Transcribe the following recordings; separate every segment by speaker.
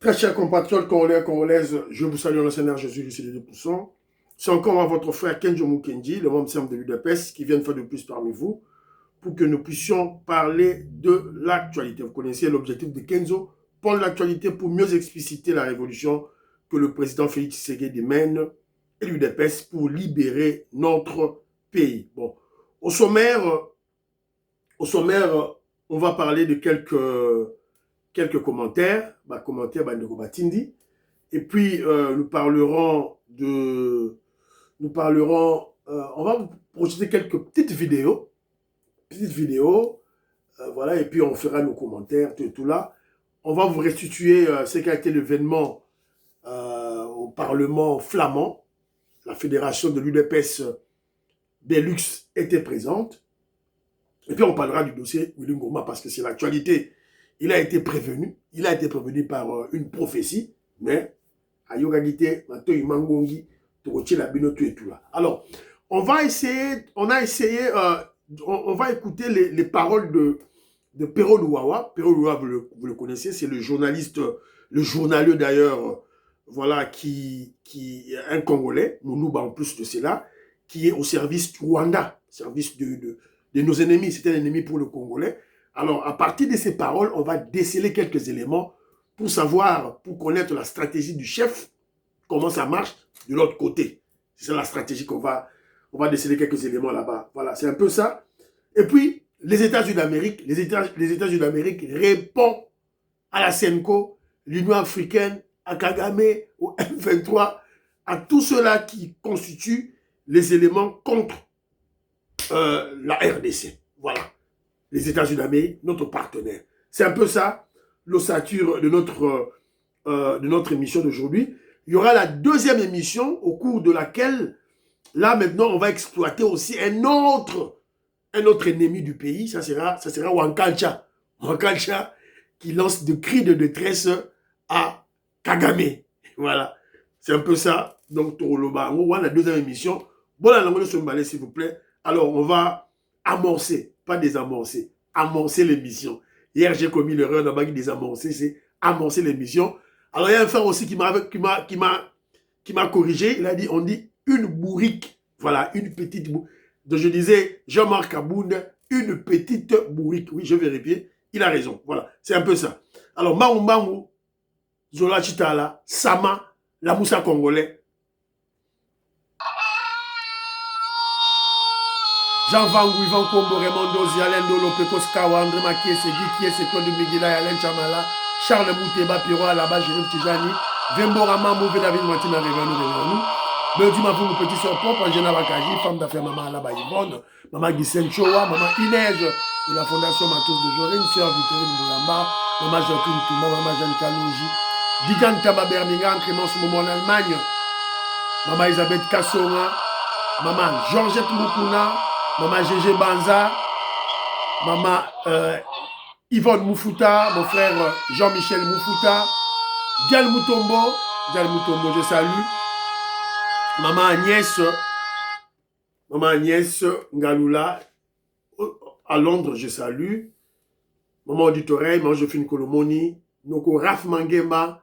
Speaker 1: Très chers compatriotes congolais et congolaises, je vous salue dans le Seigneur Jésus, le Seigneur de sang. C'est encore moi, votre frère Kenjo Mukendi, le membre simple de l'UDPS, qui vient de faire de plus parmi vous, pour que nous puissions parler de l'actualité. Vous connaissez l'objectif de Kenzo, prendre l'actualité pour mieux expliciter la révolution que le président Félix Tshisekedi mène et l'UDPS pour libérer notre pays. Bon, au sommaire, on va parler de quelques commentaires, et puis on va vous projeter quelques petites vidéos, voilà, et puis on fera nos commentaires, tout là. On va vous restituer ce qu'a été l'événement au Parlement flamand. La fédération de l'UDPS Belux était présente. Et puis on parlera du dossier Willy Ngoma parce que c'est l'actualité. Il a été prévenu par une prophétie, mais alors, on va écouter les paroles de Pero Luawa. Pero Luawa, vous le connaissez, c'est le journaliste, le journalier d'ailleurs, voilà, qui est un Congolais, Moulouba en plus de cela, qui est au service du Rwanda, service de nos ennemis. C'était un ennemi pour le Congolais. Alors, à partir de ces paroles, on va déceler quelques éléments pour savoir, pour connaître la stratégie du chef, comment ça marche de l'autre côté. C'est ça la stratégie on va déceler quelques éléments là-bas. Voilà, c'est un peu ça. Et puis, les États-Unis d'Amérique, les États-Unis d'Amérique répondent à la CENCO, l'Union africaine, à Kagame, au M23, à tous ceux-là qui constituent les éléments contre la RDC. Voilà. Les États-Unis d'Amérique, notre partenaire. C'est un peu ça, l'ossature de notre émission d'aujourd'hui. Il y aura la deuxième émission au cours de laquelle, là maintenant, on va exploiter aussi un autre ennemi du pays. Ça sera Wankalcha. Wankalcha qui lance des cris de détresse à Kagame. Voilà. C'est un peu ça. Donc, Toroloba. On voit la deuxième émission. Bon, la langue de s'il vous plaît. Alors, on va amorcer, pas désamorcer, amorcer l'émission. Hier, j'ai commis l'erreur d'abord qui désamorcer, c'est amorcer l'émission. Alors, il y a un frère aussi qui m'a corrigé. Il a dit, on dit une bourrique. Voilà, une petite bourrique. Donc, je disais, Jean-Marc Abound, une petite bourrique. Oui, je vérifie. Il a raison. Voilà, c'est un peu ça. Alors, Maou, Zola Chitala, Sama, la Moussa Congolais. Jean Vangou, Ivan Kombo, Raymond Dozi, Alain Dolo, Pekos Kawa, André Makiese, Guy Kiese, Claude Miguela, Alain Chamala, Charles Mouteba, Piro, Alaba, Jérôme Tijani, Vembo Rama, Mouvé David Martina, Réveillon. Beudi Mafou, mon petit soeur propre, Angena Bakaji, femme d'affaires, maman Alaba Yvonne, maman Gisèle Chowa, maman Inès de la Fondation Matos de Jorine, sœur Victorine Moulamba, maman Jacqueline Touma, maman Jeanne Kalouji, Digan Taba Birmingham, Clémence Momo en Allemagne, maman Elisabeth Kassonga, maman Georgette Moukouna, maman Gégé Banza, maman Yvonne Moufouta, mon frère Jean-Michel Moufouta, Dial Moutombo, je salue. Maman Agnès Ngaloula, à Londres, je salue. Maman Auditoreille, maman Jophine Kolomoni, Noko Raf Mangema,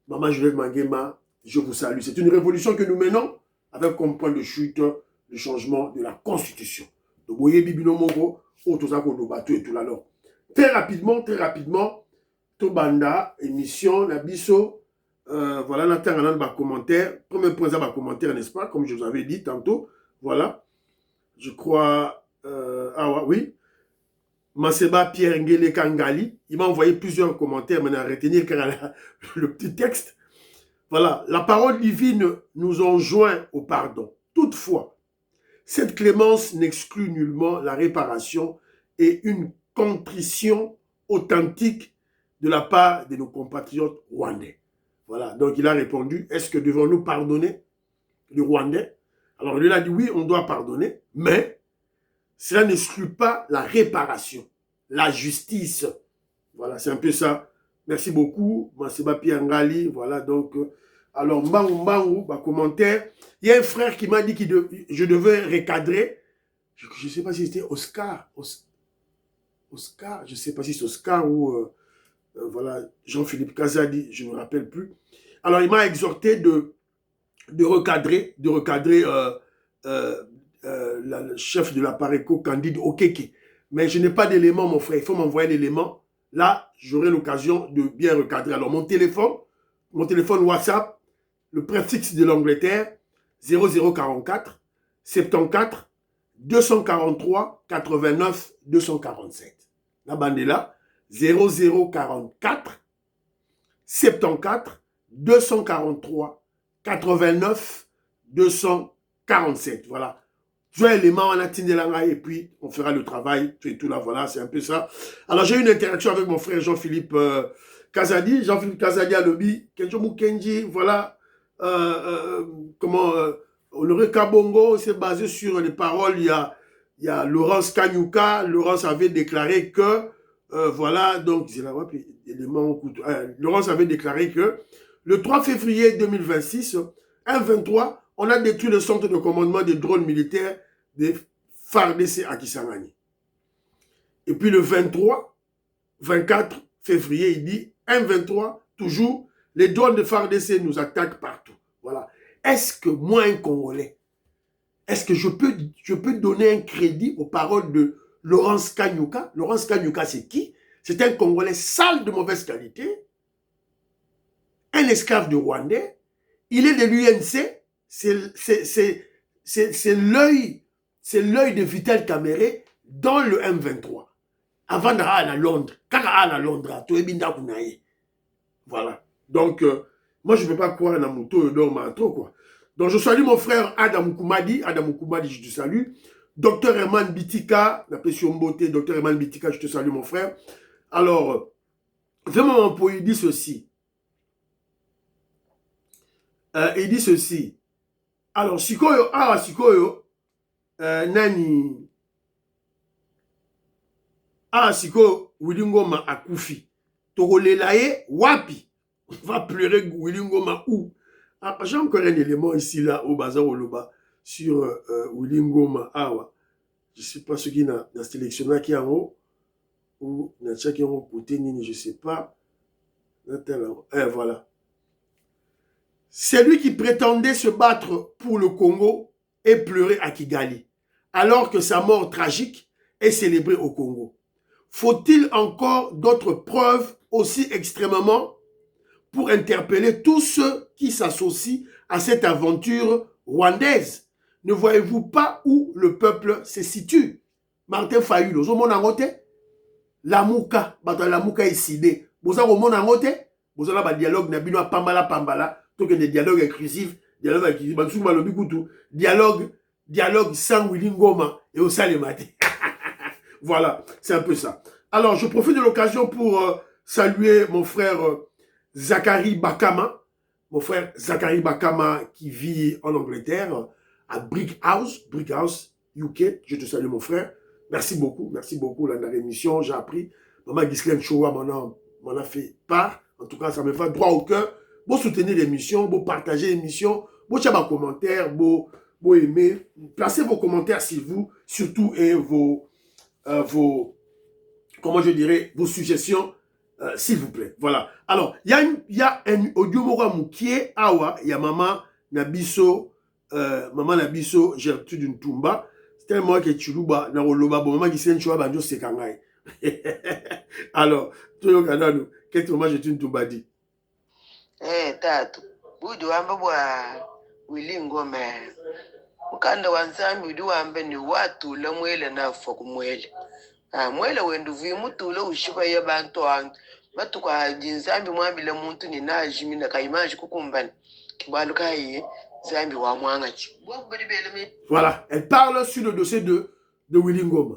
Speaker 1: maman Juliette Mangema, je vous salue. C'est une révolution que nous menons avec comme point de chute le changement de la Constitution. Donc, vous voyez, Bibino Mogo, et tout là. Très rapidement, Tobanda, émission, Nabiso, voilà, on attend un commentaire. Premier point, un commentaire, n'est-ce pas? Comme je vous avais dit tantôt. Voilà. Je crois. Oui. Maseba Pierre Ngele Kangali. Il m'a envoyé plusieurs commentaires, mais à retenir le petit texte. Voilà. La parole divine nous enjoint au pardon. Toutefois, cette clémence n'exclut nullement la réparation et une contrition authentique de la part de nos compatriotes rwandais. Voilà, donc il a répondu, est-ce que devons-nous pardonner le Rwandais? Alors lui a dit, oui, on doit pardonner, mais cela n'exclut pas la réparation, la justice. Voilà, c'est un peu ça. Merci beaucoup, Maseba Piangali. Voilà, donc, alors, Mbangou, commentaire. Il y a un frère qui m'a dit que je devais recadrer. Je ne sais pas si c'était Oscar. Oscar, je ne sais pas si c'est Oscar ou voilà, Jean-Philippe Kazadi, je ne me rappelle plus. Alors, il m'a exhorté de recadrer le chef de l'appareco, Candide Okeke. Mais je n'ai pas d'éléments, mon frère. Il faut m'envoyer l'élément. Là, j'aurai l'occasion de bien recadrer. Alors, mon téléphone WhatsApp, le préfixe de l'Angleterre, 0044 74 243 89 247. La bande est là, 0044 74 243 89 247. Voilà. Tu as l'élément, on a tindé et puis on fera le travail. Tout et tout là, voilà, c'est un peu ça. Alors, j'ai eu une interaction avec mon frère Jean-Philippe Kazadi. Jean-Philippe Kazadi a lobby. Kenjo Mukenji, voilà. Comment le Kabongo, c'est basé sur les paroles. Il y a Laurence Kanyuka. Laurence avait déclaré que, voilà, donc, Laurence avait déclaré que le 3 février 2026, un 23, on a détruit le centre de commandement des drones militaires des FARDC à Kisangani. Et puis le 23, 24 février, il dit, un 23, toujours, les drones de FARDC nous attaquent partout. Voilà. Est-ce que moi, un Congolais, est-ce que je peux donner un crédit aux paroles de Laurence Kanyuka? Laurence Kanyuka, c'est qui? C'est un Congolais sale de mauvaise qualité, un esclave de Rwandais. Il est de l'UNC, c'est l'œil de Vital Kamere dans le M23. Avant d'aller à Londres, quand à Londres, tu es bien d'accord. Voilà. Donc, moi, je ne peux pas croire dans mon tour trop, quoi. Donc, je salue mon frère Adam Koumadi. Adam Koumadi, je te salue. Docteur Herman Bitika, la pression beauté, Docteur Herman Bitika, je te salue, mon frère. Alors, vraiment, pour il dit ceci. Il dit ceci. Alors, Sikoyo, nani. Sikoyo, Wilingoma akufi. Togolelaye, wapi. On va pleurer Wilingoma où. J'ai encore un élément ici, là, au bazar Oloba, sur Wilingoma Awa. Je ne sais pas ce qui n'a sélectionné qui est en haut, ou n'a qui est en haut, côté, je ne sais pas. Voilà. C'est lui qui prétendait se battre pour le Congo et pleurer à Kigali, alors que sa mort tragique est célébrée au Congo. Faut-il encore d'autres preuves aussi extrêmement pour interpeller tous ceux qui s'associent à cette aventure rwandaise? Ne voyez-vous pas où le peuple se situe? Martin Fayulu, vous avez la Mouka, est sidé. Vous avez vous avez un dialogue, pambala, des dialogues inclusifs, dialogue sans Willy Ngoma et au Salemate. Voilà, c'est un peu ça. Alors, je profite de l'occasion pour saluer mon frère Zachary Bakama, qui vit en Angleterre, à Brick House, UK. Je te salue, mon frère. Merci beaucoup, là, dans l'émission, j'ai appris. Maman Ghislaine Choua m'en a fait part. En tout cas, ça me fait droit au cœur. Vous soutenir l'émission, vous partager l'émission, vous faire vos commentaires, vous aimer. Placez vos commentaires s'il vous, surtout, et vos comment je dirais, vos suggestions, s'il vous plaît. Voilà. Alors, il y a un audio Moukié, Awa, il y a Maman Nabiso, Gertrude Ntumba. C'est un moi qui est Chuluba, Naroloba, bon, Maman qui s'est Chouba, Banjo Sekangai. Alors, tout le monde, qu'est-ce que Maman Gertrude Ntumba dit?
Speaker 2: Tatu, Budi wamba bwa Willy Ngoma. Ukanda wanzambi Budi wamba ni watu la mwele na foku mwele. Mwele wendu vi mutu la ushiba ya bantu wangu. Matu kwa jinzambi mwabila muntu ni na jimi na kaimaji kukumbani. Kibalu kai zambi wa mwangachi.
Speaker 1: Voilà, elle parle sur le dossier de Willy Ngoma.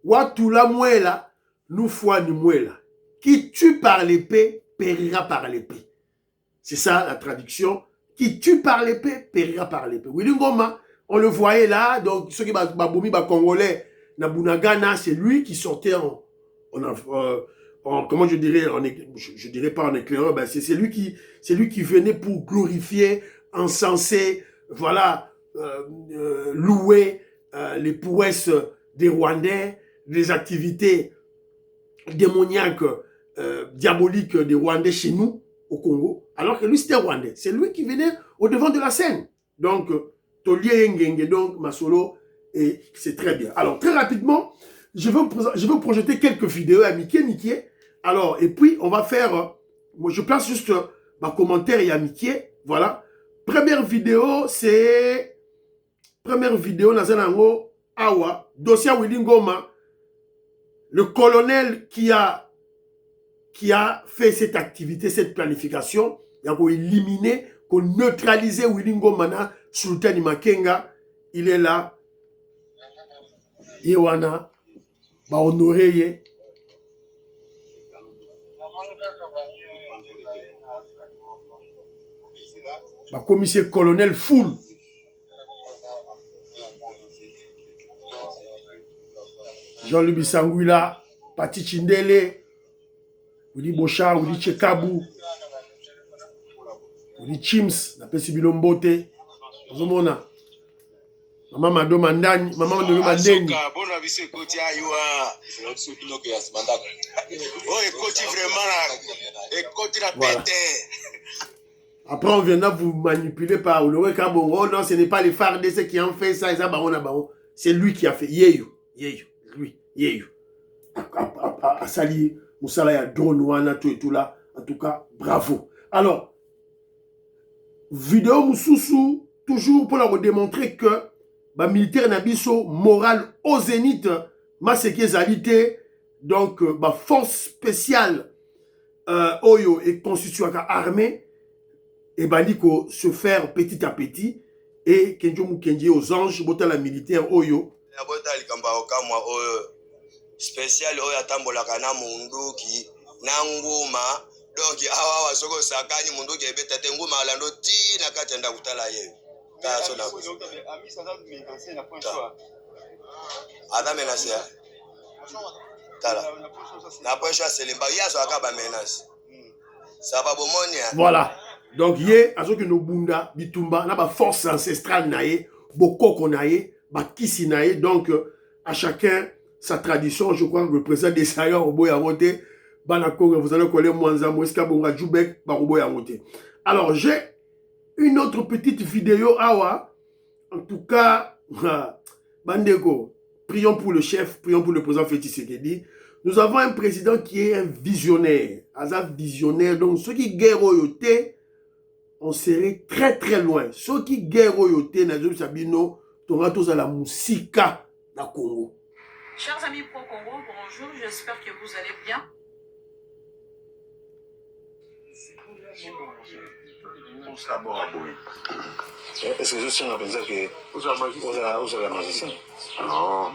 Speaker 1: Watu la mwela, nous foi ni mwela. Qui tue par l'épée, périra par l'épée. C'est ça la traduction. Qui tue par l'épée, périra par l'épée. Willy Ngoma, on le voyait là, donc ceux qui baboumi congolais, Nabunagana, c'est lui qui sortait en comment je dirais, je dirais pas en éclaireur, ben c'est lui qui venait pour glorifier, encenser, voilà, louer les prouesses des Rwandais, les activités démoniaques diabolique des Rwandais chez nous, au Congo, alors que lui, c'était Rwandais. C'est lui qui venait au devant de la scène. Donc, Tolié Ngenge, donc, Masolo, et c'est très bien. Alors, très rapidement, je vais vous projeter quelques vidéos à Mickey. Alors, et puis, on va faire, moi, je place juste ma commentaire et à Mickey, voilà. Première vidéo, c'est, Nazanango, Awa, dossier Willy Ngoma, le colonel qui a fait cette activité, cette planification, il a éliminé, qu'on neutraliser Willy Ngoma, Sultani Makenga, il est là, Yewana, ba honoré, ba commissaire colonel full. Jean-Louis Bisangwila, Pati Chindele, Willy Bocha, Willy Chekabu, Willy Chims, na pesi bilombote. Ozomona. Maman Mado Mandani, Maman Mado Mandeni.
Speaker 3: Bona bise koti aywa. Oh, écoute vraiment, écoute la pété.
Speaker 1: Après, on viendra vous manipuler par Olowe Kabongo. Non, ce n'est pas les FARDC qui ont fait ça. Et ça, c'est lui qui a fait. Yeyo. Lui. Yeyo. A sali, Moussala ya drone, wana, tout et tout là. En tout cas, bravo. Alors, vidéo Moussoussou, toujours pour leur démontrer que bah, militaire Nabiso, moral au zénith, Maseke Zalité, donc, bah, force spéciale, Oyo et constituée armée. Et Bandiko se faire petit à petit et Kenjo Mukenji aux anges, Botala militaire Oyo.
Speaker 3: Spécial Oyo Tambola Kana Mundu qui Nanguma donc awa wasoko sakani mundu qui ebeta tenguma alando ti na katenda kutala ye. Ka so na. Ada menace. Tala. Na poche c'est lemba yaso akaba menace. Sababu monia.
Speaker 1: Voilà. Donc, yé, azo que no bunda, bitumba, na ba force ancestrale naé, bokoko naé, ba kisi naé. Donc, à chacun sa tradition. Je crois que le président des Saïens, au bout yamote, banako, vous allez coller Mwanza, Moueska, Bonga, Djoubek, baroubo yamote. Alors, j'ai une autre petite vidéo, awa. En tout cas, Bandeko, prions pour le chef, prions pour le président Félix Tshisekedi. Nous avons un président qui est un visionnaire. Azaf visionnaire. Donc, ceux qui guerrent au yoté, on serait très très loin. Ceux qui guerrent au yoté, Nazou Sabino, t'auras tous à la Moussika, la Congo.
Speaker 4: Chers amis pro-Congo, bonjour, j'espère que vous allez bien.
Speaker 5: Est-ce que je suis en pensant que vous avez la magicien?
Speaker 6: Non.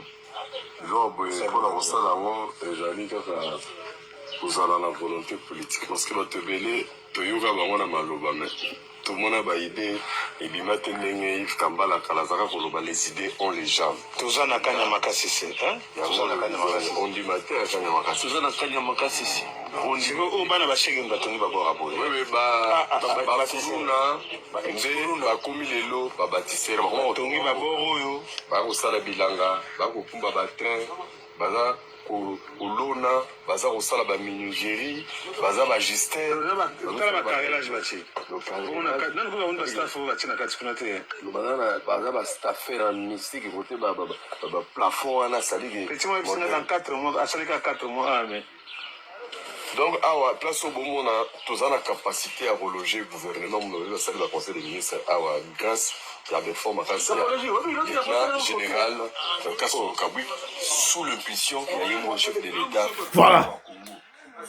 Speaker 6: Je vais pour ça d'abord, j'allais vous avez la volonté politique parce que votre belé, tu y vas maloba mais tout le monde a une idée et bima tenenge Yves Kambala Kalazara pour les idées ont les jambes.
Speaker 5: Tout ça n'a qu'à Yamakassi, hein?
Speaker 6: On dit matin à Yamakassi.
Speaker 5: Tout ça n'a qu'à Yamakassi. On dit au bana bashege mbatoni babora boy.
Speaker 6: Oui mais ba furuna ba komi lelo ba bâtisser ba
Speaker 5: tongi baboro yo
Speaker 6: ba ko sala bilanga ba ko pumba ba train baza Olona, baza osala ba menuiserie, baza ba Justin,
Speaker 5: kala ba carrelage bachi. On a dans le ba staff va tina kati kuna te.
Speaker 6: Baza ba staffer en mystique côté ba plafond ana sali.
Speaker 5: Petit moi dans 4 mois, à sali 4 mois mais
Speaker 6: donc awa place au bon moment tous la capacité à reloger le gouvernement le salle du conseil des ministres awa grâce à la réforme à l'état général Kabui sous l'impulsion il y a eu chef de l'État.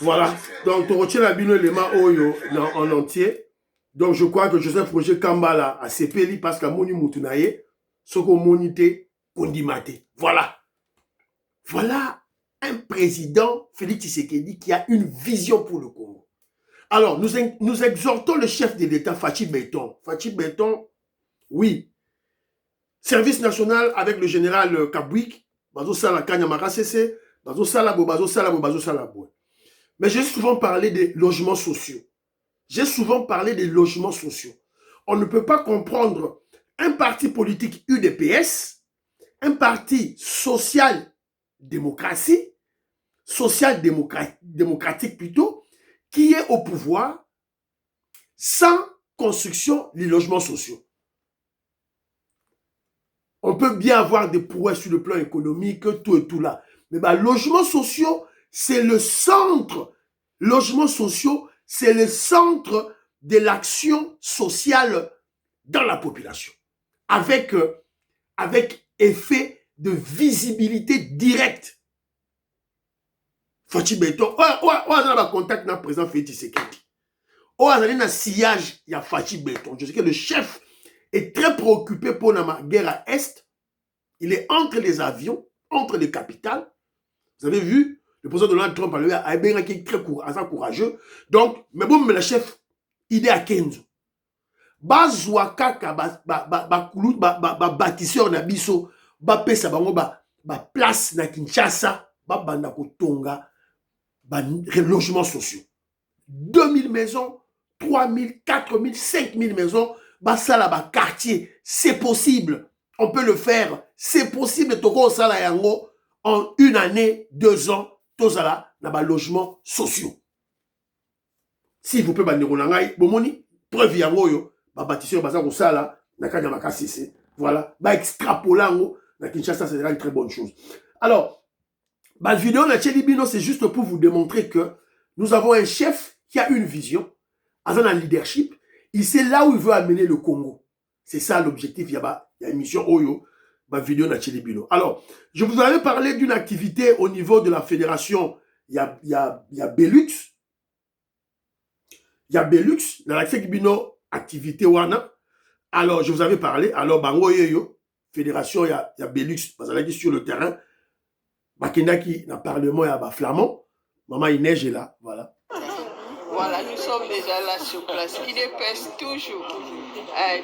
Speaker 1: Voilà donc tu retiens la bino élément oyo en entier. Donc je crois que Joseph Roger Kambala a CPLI parce qu'à moni mutunaye soko monité kondimate. Voilà un président, Félix Tshisekedi, qui a une vision pour le Congo. Alors, nous exhortons le chef de l'État, Fachi Béton. Fachi Béton, oui. Service national avec le général Kabouik, Bazo Sala Kanyamara Sese, Bazo Salabo, Bazo Salabo, Bazo Salabo. Mais j'ai souvent parlé des logements sociaux. On ne peut pas comprendre un parti politique UDPS, un parti social-démocratie, social-démocratique plutôt, qui est au pouvoir sans construction des logements sociaux. On peut bien avoir des prouesses sur le plan économique, tout et tout là. Mais logements sociaux, c'est le centre. Logements sociaux, c'est le centre de l'action sociale dans la population. Avec effet de visibilité directe. Fachi Beton. On a un contact dans le président Félix Tshisekedi. On a un sillage, il y a Fachi Beton. Je sais que le chef est très préoccupé pour la guerre à Est. Il est entre les avions, entre les capitales. Vous avez vu, le président Donald Trump a été très courageux. Donc, mais bon, mais le chef, il est à Kenzo. Bazouakaka, bâtisseur na biso, pesa bango place na Kinshasa, banda kotonga, logements sociaux. 2000 maisons, 3000, 4000, 5000 maisons, ça là, quartier, c'est possible. On peut le faire. C'est possible de toko sala yango en 1 année, 2 ans, tout ça là, dans les logements sociaux. S'il vous plaît, banderonangai, bomoni, preuve yango yo, bâtisseur baza ko sala, na kanya makasisi. Voilà, extrapolango, na Kinshasa, c'est une très bonne chose. Alors, la vidéo de Tchelibino, c'est juste pour vous démontrer que nous avons un chef qui a une vision, un leadership, il sait là où il veut amener le Congo. C'est ça l'objectif, il y a une mission Oyo, ma vidéo de Tchelibino. Alors, je vous avais parlé d'une activité au niveau de la fédération, il y a Belux. Il y a Belux, dans la Tchelibino, activité Wana. Alors, je vous avais parlé, alors, Bango Yoyo, fédération, il y a Belux, parce qu'il est sur le terrain. Bakendaki, dans le parlement, il y a Flamand. Maman Inès est là, voilà.
Speaker 2: Voilà, nous sommes déjà là sur place. Qui dépêche toujours.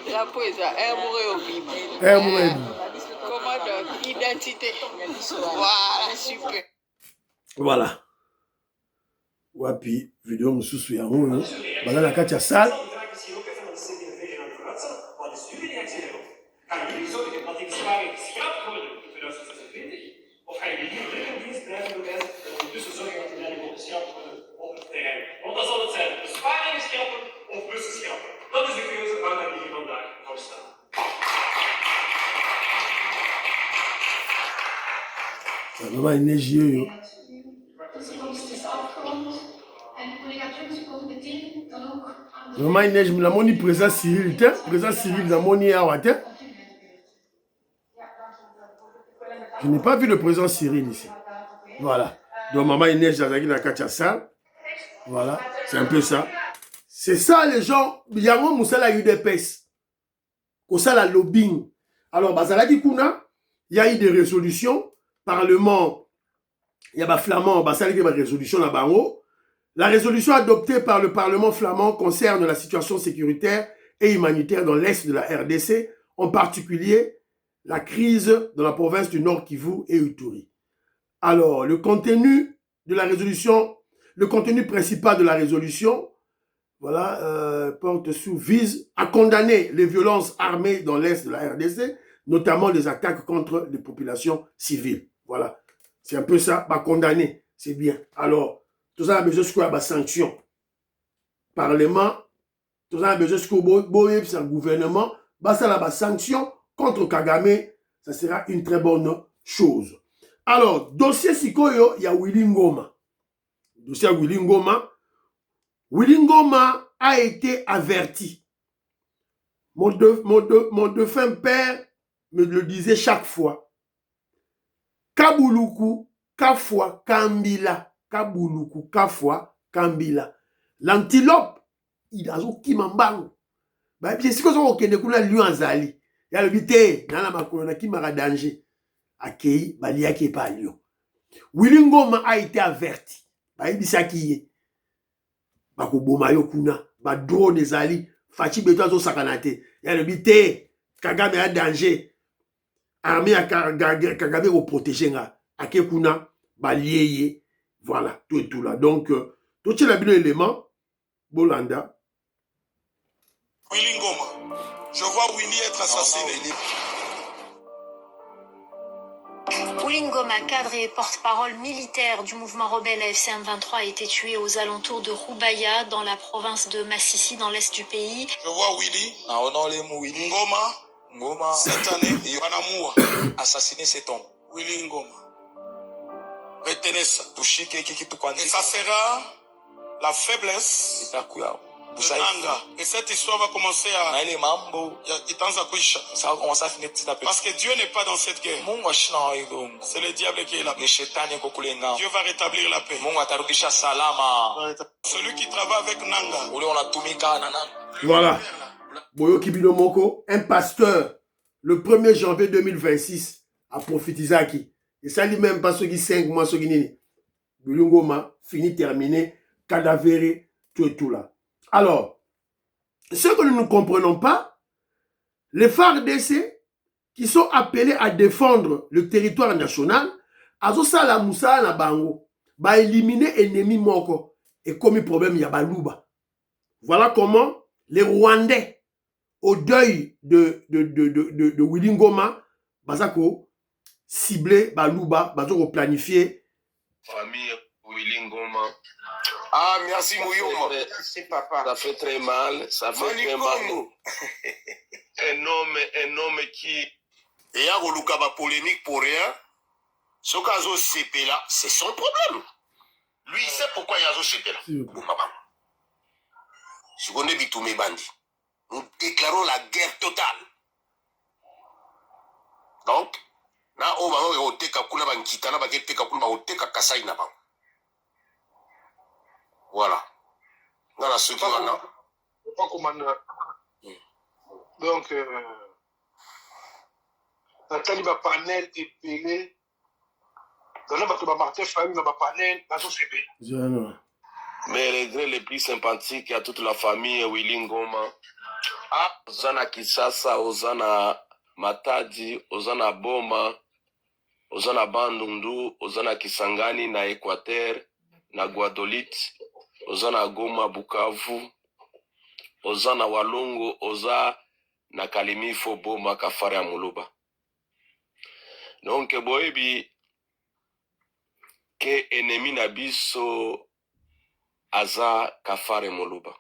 Speaker 2: Drapeau est à comment donc, identité. Voilà, super.
Speaker 1: Voilà. Wapi, vidéo moussou ya moyo. Voilà la katia salle.
Speaker 7: Of ga je hier in dienst blijven bewijzen en ondertussen zorgen dat die leiding geschrapt worden op het terrein? Want dan zal het zijn besparingen schrappen of bussen schrappen. Dat is de keuze waar we hier vandaag voor staan.
Speaker 1: Maman énergie yo.
Speaker 8: De toekomst is afgerond en collega Jones komt meteen dan ook aan de...
Speaker 1: Maman énergie, la moni présent Cyril, présent Cyril, la moni awate. Je n'ai pas vu le président Cyril ici. Voilà. Donc, maman Inès Jazaki dans Kachassa. Voilà. C'est un peu ça. C'est ça, les gens. Yango Moussala UDPS. Kosala lobbying. Alors, Bazalaki Kuna, il y a eu des résolutions. Parlement, il y a des flamands, Bazalaki des résolutions là-bas en haut. La résolution adoptée par le Parlement flamand concerne la situation sécuritaire et humanitaire dans l'Est de la RDC, en particulier la crise dans la province du Nord Kivu et Ituri. Alors, le contenu de la résolution, le contenu principal de la résolution, voilà, porte sous vise à condamner les violences armées dans l'Est de la RDC, notamment les attaques contre les populations civiles. Voilà, c'est un peu ça, bah, condamner, c'est bien. Alors, tout ça a besoin de sanctions. Parlement, tout ça a besoin de gouvernement, bah, ça a sanctions. Contre Kagame, ça sera une très bonne chose. Alors, dossier Sikoyo, il y a Willy Ngoma. Dossier Willy Ngoma. Willy Ngoma a été averti. Mon défunt père me le disait chaque fois. Kabuluku, Kafwa, Kambila. Kabuluku, Kafwa, Kambila. L'antilope, il a zo kimambango. Bah, c'est ce que ça okende kuna lianzali. Il y a le vité, dans la macolona qui m'a danger. Akei, balia qui est pas lion. Willy Ngoma a été averti. Bah, il dit ça qui est. Bah, Bomayo kuna. Bah, drone des ali. Fachi beto zo sakanate. Il y a le vité. Kagame a danger. Armée à Kagame au protéger. Ake kuna. Bah, lié. Voilà. Tout et tout là. Donc, tout ce élément. Bolanda.
Speaker 9: Willy Ngoma. Je vois Willy être assassiné.
Speaker 10: Willy Ngoma, cadre et porte-parole militaire du mouvement rebelle AFC M23, a été tué aux alentours de Roubaïa, dans la province de Massissi, dans l'est du pays.
Speaker 9: Je vois Willy, Ngoma, cette année, Yohanamoua, assassiné cet homme. Willy Ngoma. Retenez ça. Et ça sera la faiblesse de Nanga. Et cette histoire va commencer à... Parce que Dieu n'est pas dans cette guerre. C'est le diable qui est là. Dieu va rétablir la paix. Celui qui travaille avec Nanga.
Speaker 1: Voilà. Boyo Kibino Moko, un pasteur, le 1er janvier 2026, a prophétisé à qui? Et ça lui-même, pas ceux qui 5 mois, ceux qui n'y. Ngoma, fini, terminé, cadavéré, tout et tout là. Alors, ce que nous ne comprenons pas, les FARDC qui sont appelés à défendre le territoire national, Azosa la Moussa na Bango, va éliminer ennemi Moko et comme problème il y a Balouba. Voilà comment les Rwandais, au deuil de Willy Ngoma, Bazako, ciblé Balouba, Bazako planifié.
Speaker 6: Famille Willy Ngoma. Ah, merci Mouyoma.
Speaker 2: Merci papa.
Speaker 6: Ça fait très mal. Ça fait très mal. Un homme qui. Et il y a une polémique pour rien. Ce cas-là, c'est son problème. Lui, il sait pourquoi il y a un CP là. Si on est bitumé bandi, nous déclarons la guerre totale. Donc, na on va oteka kuna bankita na baketeka kuna oteka kasai na ba. Voilà. Dans la seconde
Speaker 5: pas comment donc Nathalie va panel et pelé dans la Martin famille va panel dans son CP.
Speaker 6: Mais les grains les plus sympathiques à toute la famille Willy Ngoma. Ah, Ozana Kisasa, Ozana Matadi, Ozana Boma, Ozana Bandundu, Ozana Kisangani na Équateur, na Guadeloupe, Ozana Goma Bukavu, Ozana Walongo, Oza na Kalimi Boma Kafari ya Muluba. Donc boyebi ke ennemi na biso Aza Kafari Muluba.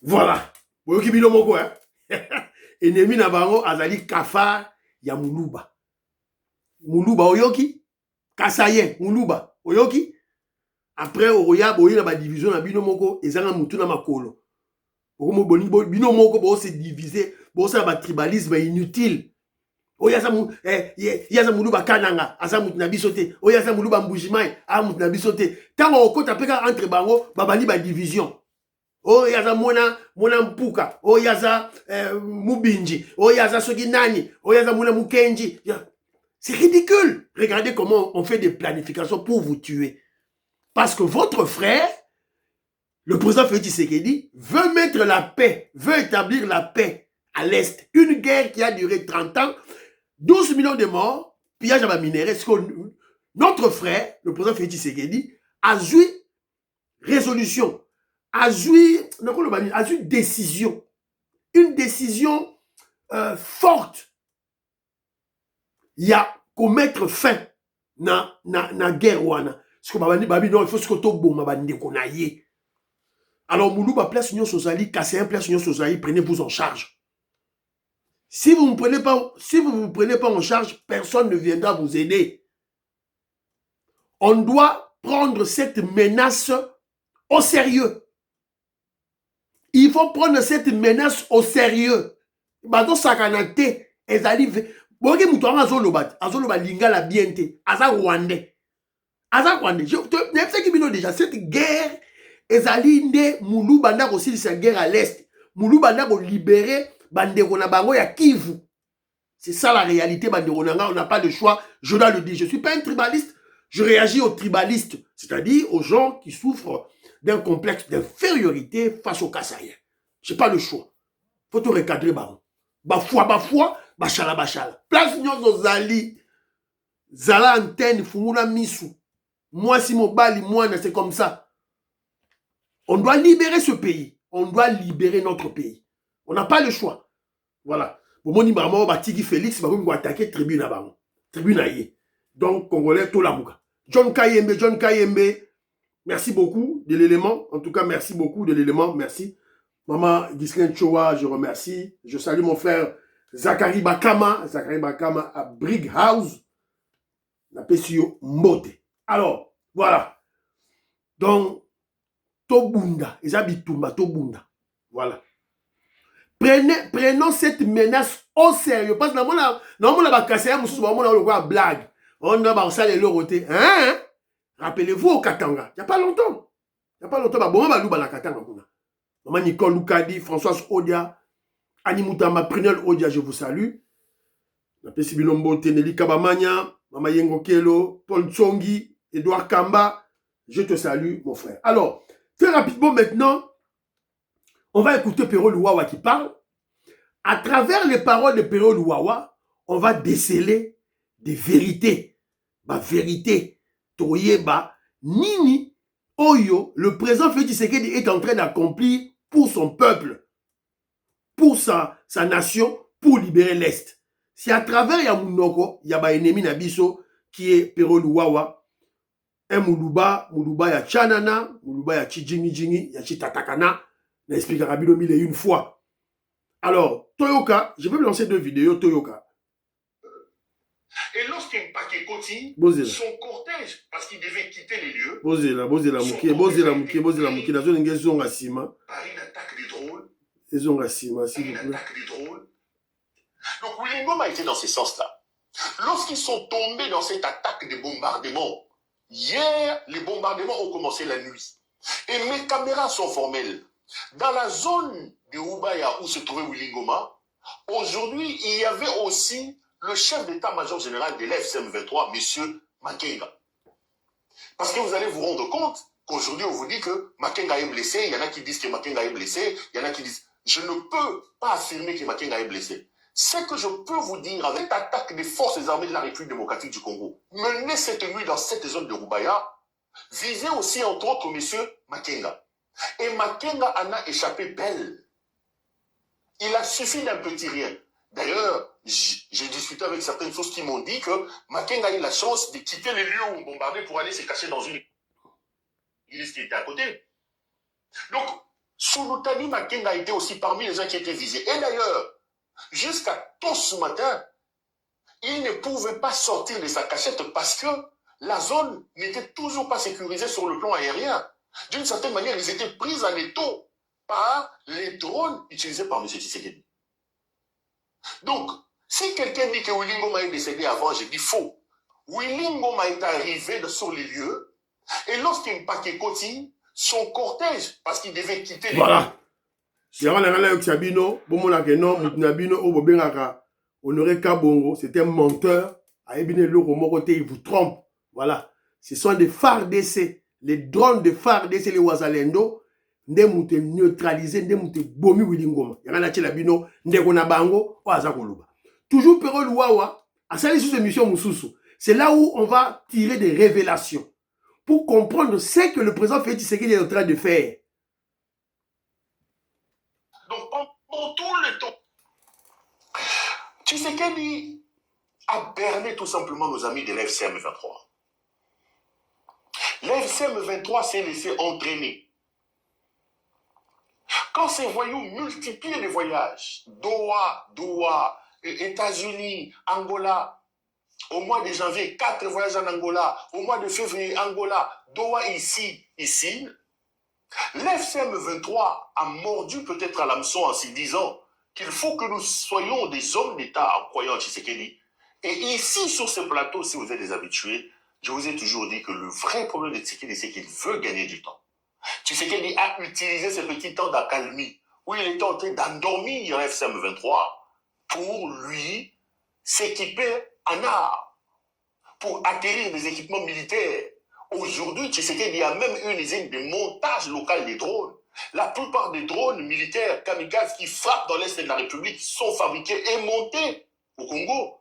Speaker 1: Voilà. Boyoki bino moko hein. Ennemi na bango azali Kafar ya Muluba. Muluba oyoki Kasaye Muluba oyoki. Après oya boyi na ba division na bino moko ezanga mutu na makolo. Okomo boni bino moko bo se diviser, bo sa ba tribalisme inutile. Oya sa mu yaza Muluba kananga, asa mutu na bisote. Oya sa Muluba mbujimai, a mutu na bisote. Tango okota peka entre bango babali ba division. Oh yaza mona mpuka, oh yaza mubinji, oh yaza soki nani, oh yaza mona mukenji. C'est ridicule. Regardez comment on fait des planifications pour vous tuer. Parce que votre frère, le président Félix Tshisekedi, veut mettre la paix, veut établir la paix à l'Est. Une guerre qui a duré 30 ans, 12 millions de morts, pillage à la minerai. Notre frère, le président Félix Tshisekedi, a joué résolution. A joué décision. Une décision forte. Il y a qu'à mettre fin na guerre wana. Il faut que tu alors Moulouba place Union Sosali, Kasséen place Union Sosali, prenez-vous en charge. Si vous ne vous prenez pas en charge, personne ne viendra vous aider. On doit prendre cette menace au sérieux. Il faut prendre cette menace au sérieux. Bato sakanate, ezali boke mutuanga azoloba lingala biente, aza rwandais. Aza rwandais. Je sais qui bino déjà cette guerre ezali nde Moulouba ndako aussi cette guerre à l'est. Moulouba ndako libérer bandeko na bango ya Kivu. C'est ça la réalité bandeko nanga, on n'a pas le choix, je dois le dire. Je suis pas un tribaliste, je réagis aux tribalistes, c'est-à-dire aux gens qui souffrent d'un complexe d'infériorité face aux Kassaïens. Je n'ai pas le choix. Faut tout recadrer, baron. Bafwa, bachala. Place nyozo zali. Zala antenne, fumuna misu. Moi, si mon bali, moi, c'est comme ça. On doit libérer ce pays. On doit libérer notre pays. On n'a pas le choix. Voilà. Bomoni Bamo, Batiki Félix, Bakomi ko attaquer tribune à Bango. Tribune à Yé. Donc, Congolais, Tolamuka. John Kayembe, merci beaucoup de l'élément. En tout cas, merci beaucoup de l'élément. Merci. Maman Ghislaine Choua, je remercie. Je salue mon frère Zachary Bakama à Brig House. La Pessio Mbote. Alors, voilà. Donc, Tobunda. Ils habitent Tobunda. Voilà. Prenons cette menace au sérieux. Parce que dans mon abacassé, on a blague. On a salé le roté. Hein? Rappelez-vous au Katanga. Il n'y a pas longtemps. Bon, la Katanga. Maman Nicole Loukadi, Françoise Odia, Annie Moutama, Prenel Odia, je vous salue. La Pessi Bilombo, Teneli Kabamania, Maman Yengo Kelo, Paul Tsongi, Edouard Kamba, je te salue, mon frère. Alors, très rapidement maintenant, on va écouter Pero Luwawa qui parle. À travers les paroles de Pero Luwawa, on va déceler des vérités. Bah, vérité. Toyeba, Nini, Oyo, le président Félix Tshisekedi est en train d'accomplir pour son peuple, pour sa nation, pour libérer l'Est. C'est à travers Yamunoko, Yaba ennemi Nabiso, qui est Pero Luwawa, un Muluba ya Chanana, Muluba ya Chijingi, ya Chitatakana, n'explique Rabino mille et une fois. Alors, Toyoka, je vais me lancer 2 vidéos, Toyoka.
Speaker 5: Et lorsqu'il paquet continue, son cortège, parce qu'il devait quitter les lieux,
Speaker 1: par une
Speaker 5: attaque des drones,
Speaker 11: Donc Willy Ngoma était dans ce sens-là. Lorsqu'ils sont tombés dans cette attaque de bombardement, hier, les bombardements ont commencé la nuit. Et mes caméras sont formelles. Dans la zone de Ubaya où se trouvait Willy Ngoma, aujourd'hui, il y avait aussi le chef d'état-major général de l'FCM 23, M. Makenga. Parce que vous allez vous rendre compte qu'aujourd'hui, on vous dit que Makenga est blessé. Il y en a qui disent que Makenga est blessé. Il y en a qui disent... Je ne peux pas affirmer que Makenga est blessé. Ce que je peux vous dire, avec l'attaque des forces armées de la République démocratique du Congo, menée cette nuit dans cette zone de Rubaya, visait aussi entre autres M. Makenga. Et Makenga en a échappé belle. Il a suffi d'un petit rien. D'ailleurs, j'ai discuté avec certaines sources qui m'ont dit que Makenga a eu la chance de quitter les lieux où on bombardait pour aller se cacher dans une église qui était à côté. Donc, Sulutani Makenga était aussi parmi les gens qui étaient visés. Et d'ailleurs, jusqu'à tôt ce matin, il ne pouvait pas sortir de sa cachette parce que la zone n'était toujours pas sécurisée sur le plan aérien. D'une certaine manière, ils étaient pris en étau par les drones utilisés par M. Tshisekedi. Donc, si quelqu'un dit que Willy Ngoma est décédé avant, je dis faux. Willy Ngoma est arrivé sur les lieux et lorsqu'il paquet continue, son cortège, parce qu'il devait quitter les lieux.
Speaker 1: Voilà. C'est un menteur. Il vous trompe. Voilà. Ce sont des phares d'essai. Les drones de phares d'essai, les Wazalendo. Ndemute neutraliser, ndemute bomi Willy Ngoma. Yana tchela bino, ndekona bango, waza koloba. Toujours Pero Luwawa, à salir sur cette mission Moussousou. C'est là où on va tirer des révélations pour comprendre ce que le président Félix Tshisekedi est en train de faire.
Speaker 11: Donc pendant tout le temps, Tshisekedi a berné tout simplement nos amis de l'FCM 23. L'FCM 23 s'est laissé entraîner. Quand ces voyous multiplient les voyages, Doha, États-Unis, Angola, au mois de janvier, 4 voyages en Angola, au mois de février, Angola, Doha ici, l'FCM 23 a mordu peut-être à l'hameçon en se disant qu'il faut que nous soyons des hommes d'État en croyant en Tshisekedi. Et ici, sur ce plateau, si vous êtes des habitués, je vous ai toujours dit que le vrai problème de Tshisekedi, c'est qu'il veut gagner du temps. Tshisekedi a utilisé ce petit temps d'accalmie où il était en train d'endormir FCM 23 pour lui s'équiper en armes, pour acquérir des équipements militaires. Aujourd'hui, Tshisekedi a même une usine de montage local des drones. La plupart des drones militaires kamikazes qui frappent dans l'Est de la République sont fabriqués et montés au Congo.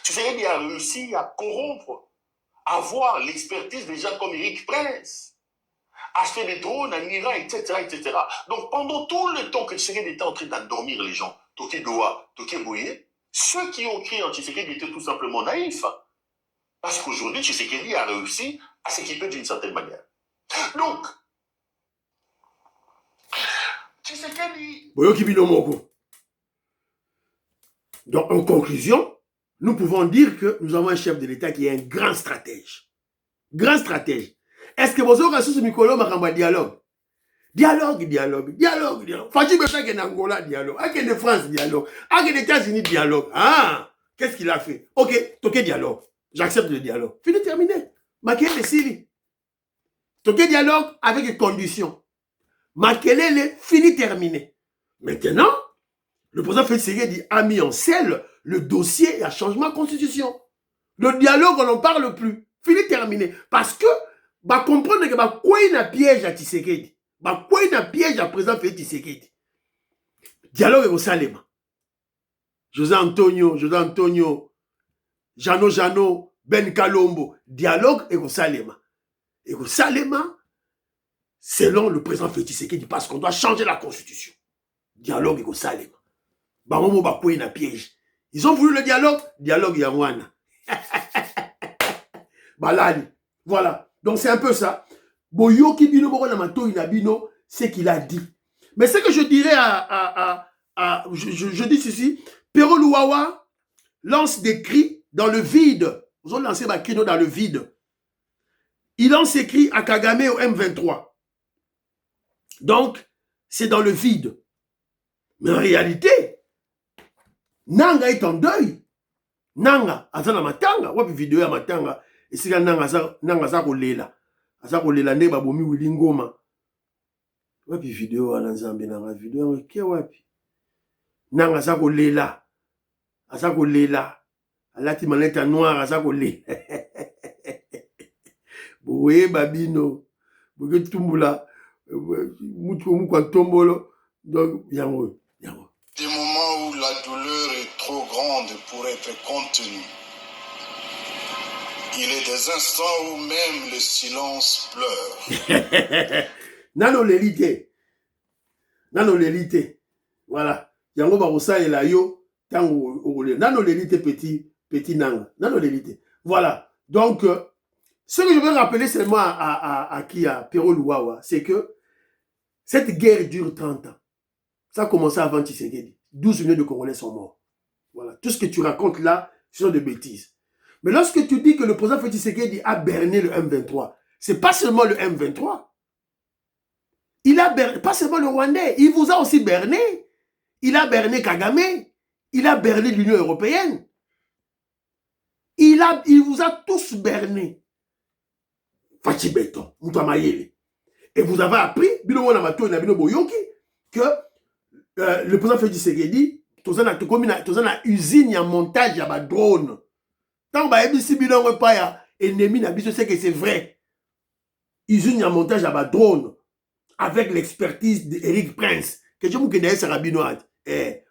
Speaker 11: Tshisekedi a réussi à corrompre, à avoir l'expertise des gens comme Eric Prince, acheter des drones en Iran, etc., etc. Donc, pendant tout le temps que Tshisekedi était en train d'endormir les gens, Toki Doha, Toki Boye, ceux qui ont créé Tshisekedi étaient tout simplement naïfs. Parce qu'aujourd'hui, Tshisekedi a réussi à s'équiper d'une certaine manière. Donc, Tshisekedi...
Speaker 1: Donc, en conclusion, nous pouvons dire que nous avons un chef de l'État qui est un grand stratège. Grand stratège. Est-ce que vous avez ce Mikolo Makamba dialogue? Dialogue. Fachi Bessa qui est en Angola, dialogue. Qui est en France, dialogue. Qui est aux États-Unis, dialogue. Ah, qu'est-ce qu'il a fait? Ok, toqué dialogue. J'accepte le dialogue. Fini, terminé. Makele Sili. Toqué dialogue avec des conditions. Makele, fini, terminé. Maintenant, le président Félix Tshisekedi a mis en selle le dossier à changement de constitution. Le dialogue, on n'en parle plus. Fini, terminé. Parce que, bah, comprendre que, bah, quoi il y a piège à Tshisekedi? Bah, quoi il y a piège à président Félix Tshisekedi? Dialogue est au Salema. José Antonio, Jano, Ben Kalombo. Dialogue est au Salema. Et au Salema, selon le président Félix Tshisekedi, parce qu'on doit changer la constitution. Dialogue est au Salema. Bah, on va quoi il y a piège. Ils ont voulu le dialogue Yamwana. Balani. Voilà. Donc c'est un peu ça. Boyoki bino boko na mato inabino, c'est qu'il a dit. Mais ce que je dirais je dis ceci, Pero Luwawa lance des cris dans le vide. Ils ont lancé ma cri dans le vide. Il lance ses cris à Kagame au M23. Donc, c'est dans le vide. Mais en réalité, Nanga est en deuil. Nanga, azana matanga, wapi vidéo ya matanga, et c'est Nanga za kolela. Aza kolela nde babomi Willy Ngoma. Wapi vidéo ala nzambe nanga vidéo ke wapi? Nanga za kolela. Aza kolela. Alati maneta noire aza kolela. Boye babino. Boye tumbula. Mutu mukwa tombolo. Donc yango.
Speaker 9: Des moments où la douleur est trop grande pour être contenue. Il est des instants où même le silence pleure.
Speaker 1: Nano l'élité. Voilà. Yango barosa et la yo. Nano l'élité petit nanga. Nano l'élité. Voilà. Donc, ce que je veux rappeler seulement à Pero Luwawa, c'est que cette guerre dure 30 ans. Ça a commencé avant Tshisekedi. 12 millions de Congolais sont morts. Voilà. Tout ce que tu racontes là, ce sont des bêtises. Mais lorsque tu dis que le président Félix Tshisekedi a berné le M23, c'est pas seulement le M23. Il a berné, pas seulement le Rwandais, il vous a aussi berné. Il a berné Kagame. Il a berné l'Union européenne. Il vous a tous berné. Fachi Beton, Moutamayele. Et vous avez appris, que le président Félix Tshisekedi, tout ça usine à montage à drone. Tant que ennemi c'est que c'est vrai. Usine à montage à drone avec l'expertise d'Eric Prince. Que je me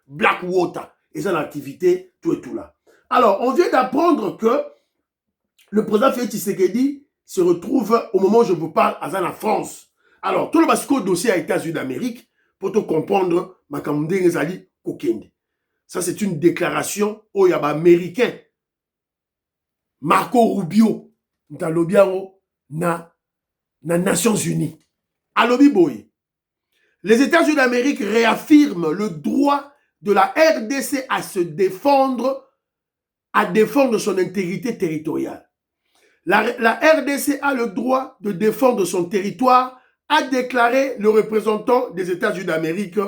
Speaker 1: Blackwater et son activité, tout et tout là. Alors, on vient d'apprendre que le président Félix Tshisekedi se retrouve au moment où je vous parle à la France. Alors, tout le basco dossier à États-Unis d'Amérique pour te comprendre ma kamundé Zali Kokende. Ça, c'est une déclaration au yaba américain. Marco Rubio, na Nations Unies. Alobi Boy. Les États-Unis d'Amérique réaffirment le droit de la RDC à se défendre, à défendre son intégrité territoriale. La RDC a le droit de défendre son territoire, a déclaré le représentant des États-Unis d'Amérique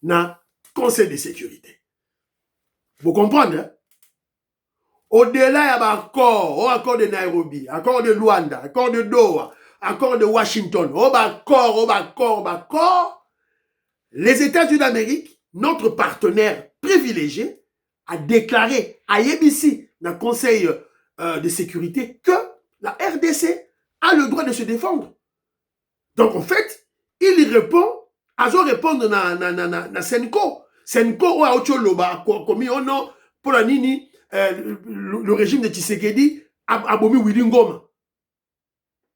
Speaker 1: dans le Conseil de sécurité. Vous comprenez, hein? Au-delà, il y a accord de Nairobi, accord de Luanda, accord de Doha, accord de Washington, accord. Les États-Unis d'Amérique, notre partenaire privilégié, a déclaré à YBC, dans le Conseil de sécurité, que la RDC a le droit de se défendre. Donc, en fait, il répond, Azo répondre na Senko. Senko, a autre loba, comme on a, pour la nini, le régime de Tshisekedi a abomi Willy Ngoma.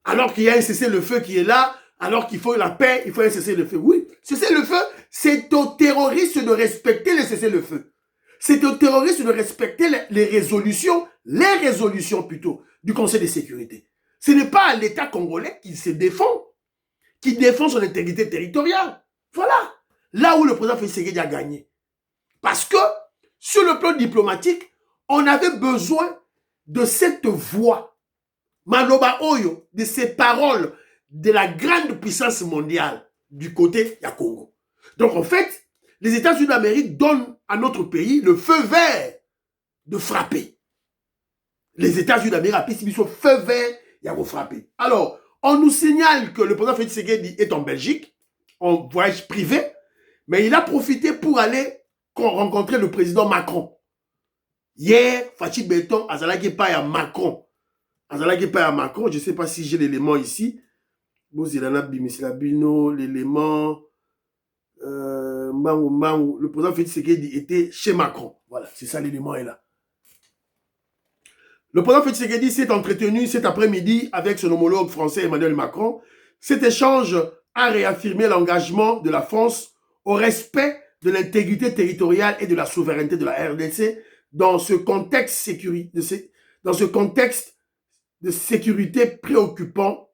Speaker 1: Alors qu'il y a un cessez-le-feu qui est là, alors qu'il faut la paix, il faut un cessez-le-feu. Oui, cessez-le-feu, c'est aux terroristes de respecter les cessez-le-feu. C'est aux terroristes de respecter les résolutions plutôt, du Conseil de sécurité. Ce n'est pas à l'État congolais qui se défend, qui défend son intégrité territoriale. Voilà. Là où le président Félix Tshisekedi a gagné. Parce que, sur le plan diplomatique, on avait besoin de cette voix, Maloba Oyo, de ces paroles de la grande puissance mondiale du côté du Congo. Donc en fait, les États-Unis d'Amérique donnent à notre pays le feu vert de frapper. Les États-Unis d'Amérique appuient sur feu vert, il y a frapper. Alors, on nous signale que le président Félix Tshisekedi est en Belgique, en voyage privé, mais il a profité pour aller rencontrer le président Macron. Hier, Fachi Beton, Azalaki Paya Macron. Azalaki Paya Macron, je ne sais pas si j'ai l'élément ici. L'élément. Le président Félix Tshisekedi était chez Macron. Voilà, c'est ça l'élément est là. Le président Félix Tshisekedi s'est entretenu cet après-midi avec son homologue français Emmanuel Macron. Cet échange a réaffirmé l'engagement de la France au respect de l'intégrité territoriale et de la souveraineté de la RDC dans ce contexte de sécurité préoccupant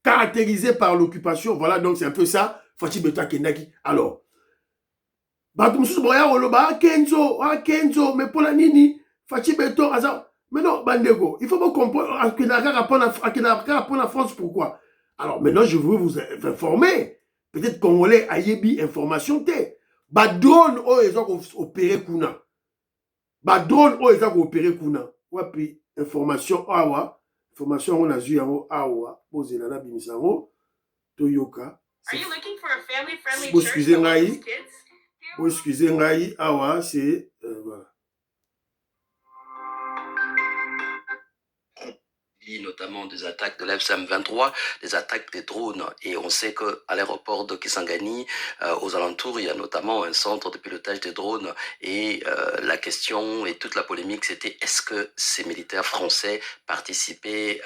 Speaker 1: caractérisé par l'occupation. Voilà, donc c'est un peu ça. Fachi Beta Kendaki. Alors, Kenzo, mais pour la Nini, Fachi Beton, mais non, Bandego, il faut pas comprendre qu'il n'a qu'à répondre à France. Pourquoi? Alors maintenant, je veux vous informer. Peut-être Congolais a yebi information té. Ba drone o ezako opéré kuna. Ba drone o ezako opéré kuna. Wapi information awa. Information on a vu en awa. Posé la bimisango. Toyoka.
Speaker 4: Are you looking for a family-friendly
Speaker 1: Vous
Speaker 4: church
Speaker 1: excusez
Speaker 4: that
Speaker 1: ngai.
Speaker 4: welcomes kids?
Speaker 1: Vous excusez ngai. Awa, c'est voilà.
Speaker 12: Notamment des attaques de l'F-23, des attaques des drones. Et on sait qu'à l'aéroport de Kisangani, aux alentours, il y a notamment un centre de pilotage des drones. Et la question et toute la polémique, c'était est-ce que ces militaires français participaient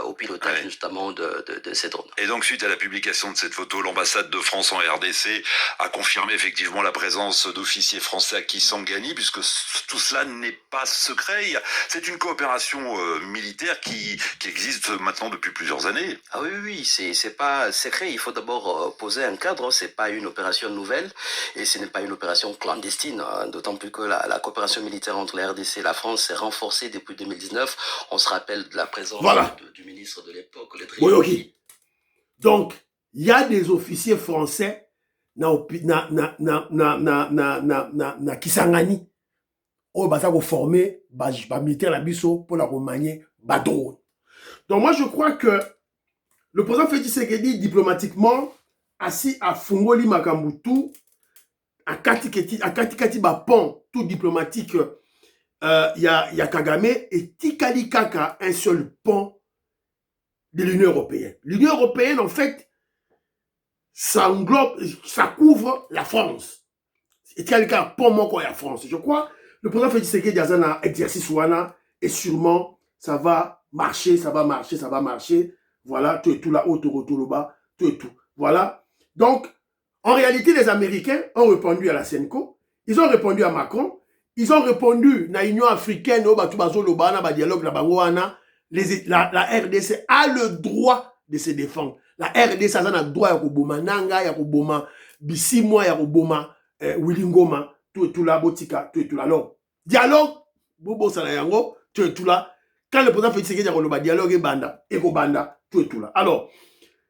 Speaker 12: au pilotage justement de ces drones.
Speaker 13: Et donc, suite à la publication de cette photo, l'ambassade de France en RDC a confirmé effectivement la présence d'officiers français à Kisangani, puisque tout cela n'est pas secret. C'est une coopération militaire qui existe maintenant depuis plusieurs années.
Speaker 12: Ah oui, c'est pas secret. Il faut d'abord poser un cadre. C'est pas une opération nouvelle et ce n'est pas une opération clandestine. D'autant plus que la coopération militaire entre la RDC et la France s'est renforcée depuis 2019. On se rappelle de la présence du ministre de l'époque, le
Speaker 1: Boyoki. Donc, il y a des officiers français na Kisangani. Oh, bah ça va former bah militaire la biso pour la remanier bah drone. Donc moi je crois que le président Félix Tshisekedi diplomatiquement assis à Fungoli Makambutu à Katikati ba pont tout diplomatique il y a Kagame et Tikali Kaka un seul pont de l'Union européenne. L'Union européenne en fait ça englobe, ça couvre la France. Et Tikali Kaka pont moko ya France. Je crois le président Félix Tshisekedi a un exercice wana et sûrement ça va marcher, ça va marcher. Voilà, tout et tout là-haut, tout là-bas, tout et tout. Voilà. Donc, en réalité, les Américains ont répondu à la Senko, ils ont répondu à Macron, ils ont répondu à l'Union africaine, la RDC a le droit de se défendre. La RDC a le droit de Koboma Nanga, ya Koboma Bisimwa, ya Koboma Wilingoma, tout et tout là, Botika, tout et tout là. Alors, dialogue, Bobo Salayango, tout et tout là. Quand le président Félix Tshisekedi a le dialogue et banda, tout et tout là. Alors,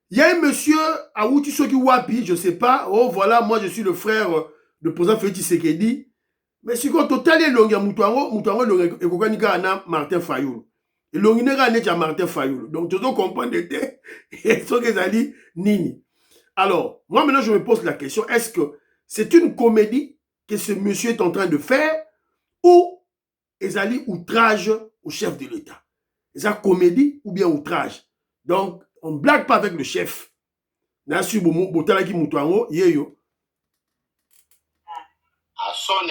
Speaker 1: il y a un monsieur, Aouti Soki Wapi, je ne sais pas, oh voilà, moi je suis le frère du président Félix Tshisekedi. Mais si on total est long, il y a Moutango, et Martin Fayoul. Et long, il y a Martin Fayoul. Donc, tu dois comprendre, et ce que ça dit, Nini. Alors, moi maintenant je me pose la question, est-ce que c'est une comédie que ce monsieur est en train de faire ou ezali outrage au chef de l'État? Est-ce comédie ou bien outrage? Donc, on ne blague pas avec le chef. À son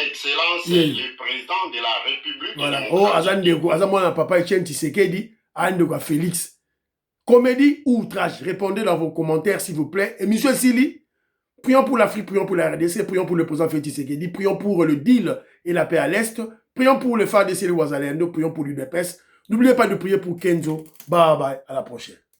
Speaker 11: Excellence, le président de la République.
Speaker 1: Voilà. Oh, Azandeko, Azamwana Papa Etienne Tshisekedi, Andeko Félix. Comédie ou outrage? Répondez dans vos commentaires, s'il vous plaît. Et monsieur Sili, Prions pour l'Afrique, prions pour la RDC, prions pour le président Félix Tshisekedi, prions pour le deal et la paix à l'Est, prions pour le FARDC et le Ouazalendo, prions pour l'UDPS. N'oubliez pas de prier pour Kenzo. Bye bye, à la prochaine.